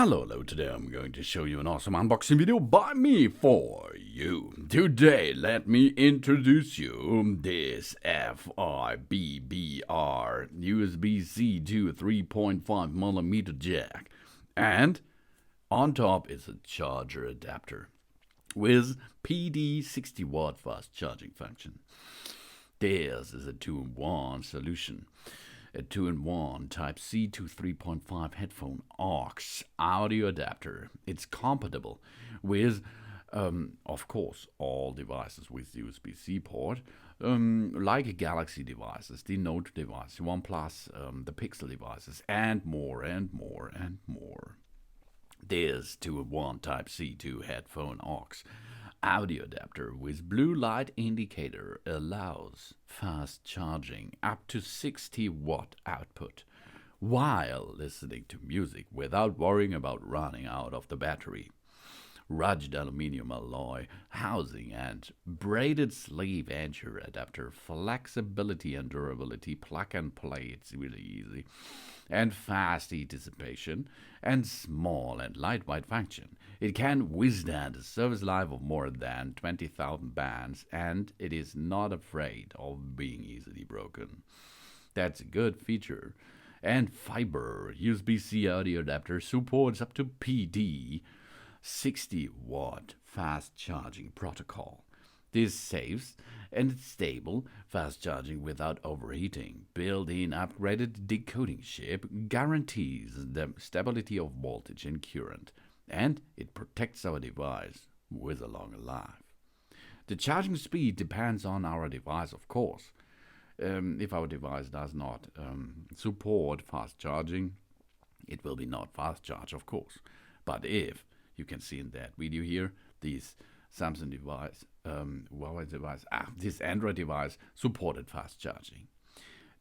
Hello, today I'm going to show you an awesome unboxing video by me for you. Today, let me introduce you this FIBBR USB C to 3.5mm jack. And on top is a charger adapter with PD 60 watt fast charging function. This is a 2-in-1 solution. A 2-in-1 Type-C to 3.5 headphone aux audio adapter. It's compatible with, of course, all devices with USB-C port, like Galaxy devices, the Note device, OnePlus, the Pixel devices, and more and more and more. This 2-in-1 Type-C to headphone aux audio adapter with blue light indicator allows fast charging up to 60 watt output while listening to music without worrying about running out of the battery. Rugged aluminum alloy housing and braided sleeve anchor adapter, flexibility and durability, plug and play, it's really easy, and fast heat dissipation, and small and lightweight function. It can withstand a service life of more than 20,000 bands, and it is not afraid of being easily broken. That's a good feature. And FIBBR USB C audio adapter supports up to PD 60 watt fast charging protocol. This saves and stable fast charging without overheating. Built-in upgraded decoding chip guarantees the stability of voltage and current, and it protects our device with a longer life. The charging speed depends on our device, of course. If our device does not support fast charging, it will be not fast charge, of course. But if you can see in that video here, this Samsung device, Huawei device, this Android device supported fast charging.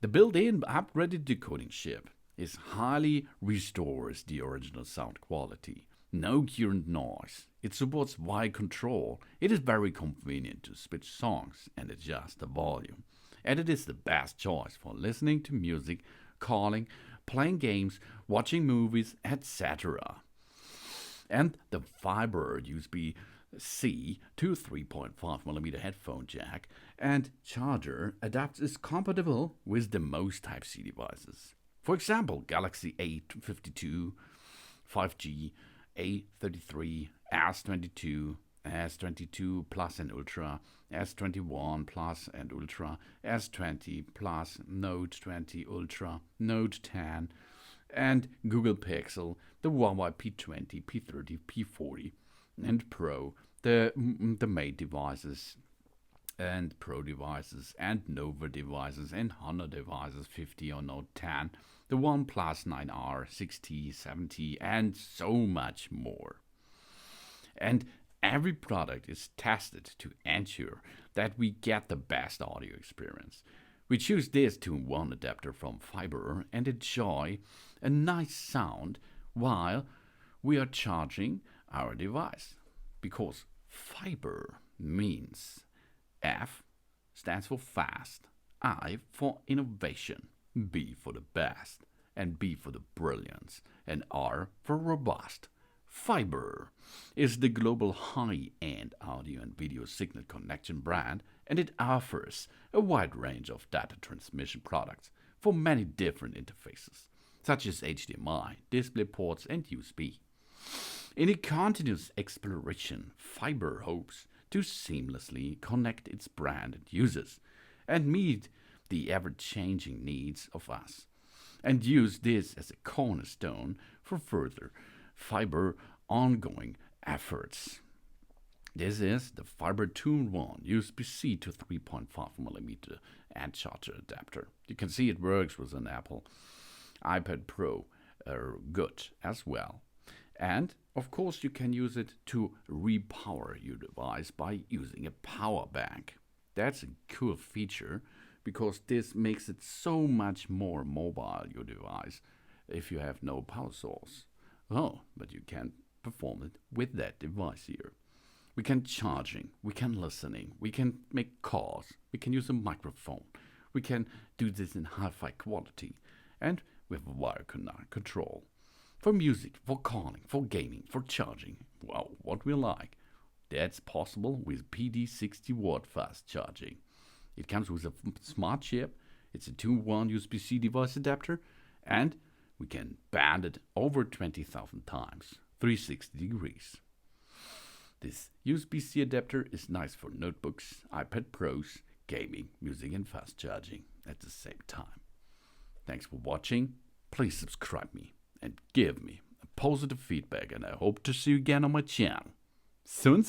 The built-in upgraded decoding chip highly restores the original sound quality. No current noise. It supports wire control. It is very convenient to switch songs and adjust the volume. And it is the best choice for listening to music, calling, playing games, watching movies, etc. And the FIBBR USB C to 3.5mm headphone jack and charger adapter is compatible with the most Type-C devices. For example, Galaxy A52, 5G, A33, S22, S22 Plus and Ultra, S21 Plus and Ultra, S20 Plus, Note 20 Ultra, Note 10, and Google Pixel, the Huawei P20, P30, P40, and Pro, the Mate devices, and Pro devices, and Nova devices, and Honor devices, 50 or Note 10, the OnePlus 9R, 60, 70, and so much more. And every product is tested to ensure that we get the best audio experience. We choose this 2-in-1 adapter from FIBBR and enjoy a nice sound while we are charging our device. Because FIBBR means F stands for fast, I for innovation, B for the best, and B for the brilliance, and R for robust. FIBBR is the global high-end audio and video signal connection brand, and it offers a wide range of data transmission products for many different interfaces, such as HDMI, DisplayPorts, and USB. In a continuous exploration, FIBBR hopes to seamlessly connect its brand and users and meet the ever-changing needs of us, and use this as a cornerstone for further FIBBR ongoing efforts. This is the FIBBR 2-in-1 USB C to 3.5mm and charger adapter. You can see it works with an Apple iPad Pro good as well. And of course you can use it to repower your device by using a power bank. That's a cool feature because this makes it so much more mobile, your device, if you have no power source. Oh, but you can perform it with that device here. We can charging, we can listening, we can make calls, we can use a microphone, we can do this in hi-fi quality, and we have wire control. For music, for calling, for gaming, for charging. Wow, what we like. That's possible with PD60-watt fast charging. It comes with a smart chip. It's a 2-in-1 USB-C device adapter, and we can bend it over 20,000 times, 360 degrees. This USB-C adapter is nice for notebooks, iPad Pros, gaming, music, and fast charging at the same time. Thanks for watching. Please subscribe me and give me a positive feedback, and I hope to see you again on my channel. Soon.